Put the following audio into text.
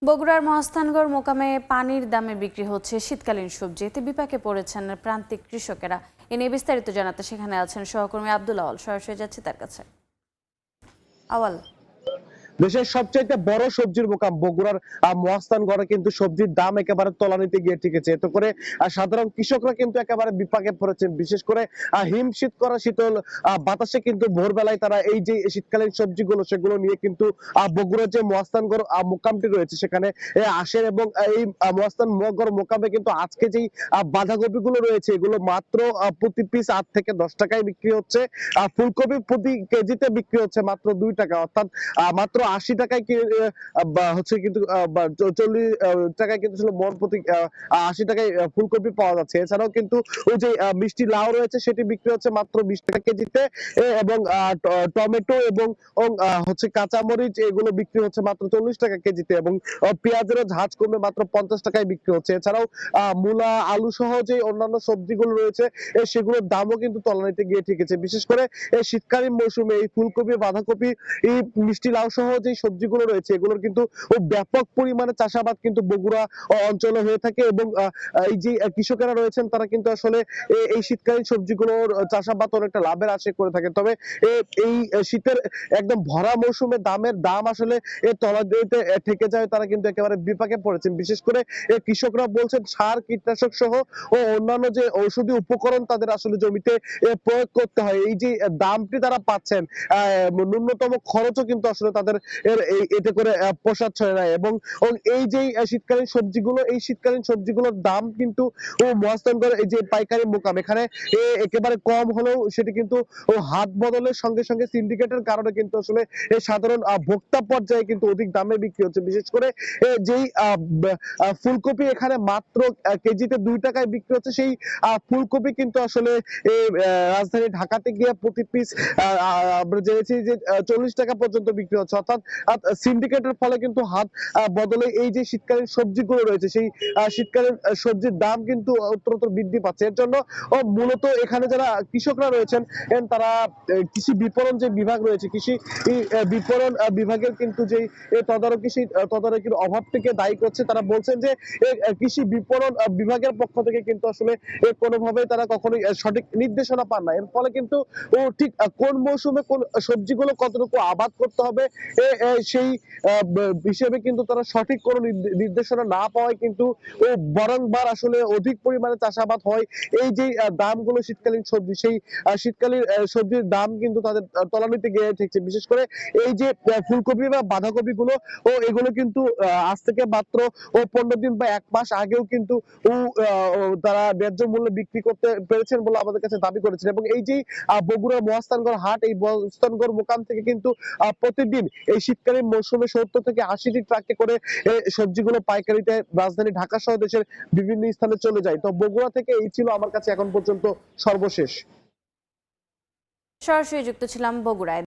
বগুড়ার মহাস্থানগড় মোকামে পানির দামে বিক্রি হচ্ছে শীতকালীন সবজি, এতে বিপাকে পড়েছেন প্রান্তিক কৃষকেরা। এ নিয়ে বিস্তারিত জানাতে সেখানে আছেন সহকর্মী আব্দুল আওয়াল। সরাসরি যাচ্ছে তার কাছে। আওয়াল, দেশের সবচাইতে বড় সবজির মোকাম বগুড়ার মহাস্থানগড়ে কিন্তু সবজির দাম একেবারে তলানিতে গিয়ে ঠেকেছে। এতে করে সাধারণ কৃষকরা কিন্তু একেবারে বিপাকে পড়েছেন। বিশেষ করে হিমশীত করা শীতল বাতাসে কিন্তু ভোরবেলায় তারা এই যে শীতকালীন সবজিগুলো সেগুলো নিয়ে কিন্তু বগুড়ার যে মহাস্থানগড় মোকামটি রয়েছে সেখানে আসেন এবং এই মহাস্থানগড় মোকামে কিন্তু আজকে যেই বাঁধাকপি গুলো রয়েছে এগুলো মাত্র প্রতি পিস 8 থেকে 10 টাকায় বিক্রি হচ্ছে। ফুলকপি প্রতি কেজিতে বিক্রি হচ্ছে মাত্র 2 টাকা, অর্থাৎ মাত্র 80 টাকায় হচ্ছে কিন্তু 40 টাকায় কিন্তু মন প্রতি 80 টাকায় ফুলকপি পাওয়া যাচ্ছে। এছাড়াও কিন্তু ওই যে মিষ্টি লাউ রয়েছে সেটি বিক্রি হচ্ছে মাত্র 20 টাকা কেজিতে, এবং টমেটো এবং হচ্ছে কাঁচামরিচ এগুলো বিক্রি হচ্ছে মাত্র 40 টাকা কেজিতে, এবং পেঁয়াজেরও ঝাঁজ কমে মাত্র 50 টাকায় বিক্রি হচ্ছে। এছাড়াও মূলা, আলু সহ যে অন্যান্য সবজিগুলো রয়েছে সেগুলোর দামও কিন্তু তলানিতে গিয়ে ঠেকেছে। বিশেষ করে এই শীতকালীন মৌসুমে এই ফুলকপি, বাঁধাকপি, এই মিষ্টি লাউ সহ যে সবজিগুলো রয়েছে এগুলোর কিন্তু ব্যাপক পরিমাণে চাষাবাদ কিন্তু বগুড়া অঞ্চলে হয়ে থাকে, এবং এই যে কৃষকেরা রয়েছেন তারা কিন্তু আসলে এই শীতকালীন সবজিগুলোর চাষাবাদ অনেকটা লাভের আশা করে থাকেন। তবে এই শীতের একদম ভরা মৌসুমে দাম আসলে তলানিতে ঠেকে যায়, তারা কিন্তু একেবারে বিপাকে পড়েছেন। বিশেষ করে কৃষকরা বলছেন সার, কীটনাশক সহ ও অন্যান্য যে ঔষধি উপকরণ তাদের আসলে জমিতে প্রয়োগ করতে হয়, এই যে দামটি তারা পাচ্ছেন, ন্যূনতম খরচও কিন্তু আসলে তাদের এতে করে পোষাচ্ছে না। এবং এই যে শীতকালীন সবজিগুলো, এই শীতকালীন সবজিগুলোর দাম কিন্তু মহাস্থানগড় এই যে পাইকারি মোকাম এখানে একেবারে কম হলেও সেটি কিন্তু হাত বদলের সঙ্গে সঙ্গে সিন্ডিকেটের কারণে কিন্তু আসলে সাধারণ ভোক্তা পর্যায়ে কিন্তু অধিক দামে বিক্রি হচ্ছে। বিশেষ করে যেই ফুলকপি এখানে মাত্র কেজিতে 2 টাকায় বিক্রি হচ্ছে, সেই ফুলকপি কিন্তু আসলে রাজধানী ঢাকাতে গিয়ে প্রতি পিস আমরা জেনেছি যে 40 টাকা পর্যন্ত বিক্রি হচ্ছে। অর্থাৎ সিন্ডিকেটের ফলে কিন্তু হাত বদলে এই যে শীতকালীন সবজিগুলো রয়েছে সেই শীতকালীন সবজির দাম কিন্তু উত্তরোত্তর বৃদ্ধি পাচ্ছে। এর জন্য মূলত এখানে যারা কৃষকরা রয়েছেন তারা কৃষি বিপণন যে বিভাগ রয়েছে, কৃষি বিপণন বিভাগের কিন্তু যে তদারকির অভাব থেকে দায়ী করছে। তারা বলছেন যে কৃষি বিপণন বিভাগের পক্ষ থেকে কিন্তু আসলে কোনোভাবেই তারা কখনোই সঠিক নির্দেশনা পান না। এর ফলে কিন্তু ঠিক কোন মৌসুমে কোন সবজিগুলো কতটুকু আবাদ করতে হবে সেই হিসেবে কিন্তু তারা সঠিক কোনো নির্দেশনা না পাওয়ায় কিন্তু বারংবার আসলে অধিক পরিমাণে চাষাবাদ হয়। এই যে দামগুলো শীতকালীন সবজি, সেই শীতকালীন সবজির দাম কিন্তু তাদের তলানিতে গিয়ে ঠেকছে। বিশেষ করে এই যে ফুলকপি বা বাঁধাকপি গুলো এগুলো কিন্তু আজ থেকে মাত্র 15 দিন বা 1 মাস আগেও কিন্তু তারা ন্যায্য মূল্যে বিক্রি করতে পেরেছেন বলে আমাদের কাছে দাবি করেছেন। এবং এই যে বগুড়া মহাস্থানগড় হাট, এই মহাস্থানগড় মোকাম থেকে কিন্তু প্রতিদিন এই শীতকালীন মৌসুমে 70 থেকে 80টি ট্রাকে করে সবজিগুলো পাইকারিতে রাজধানী ঢাকা সহ দেশের বিভিন্ন স্থানে চলে যায়। তো বগুড়া থেকে এই ছিল আমার কাছে এখন পর্যন্ত সর্বশেষ। সরাসরি যুক্ত ছিলাম বগুড়ায়।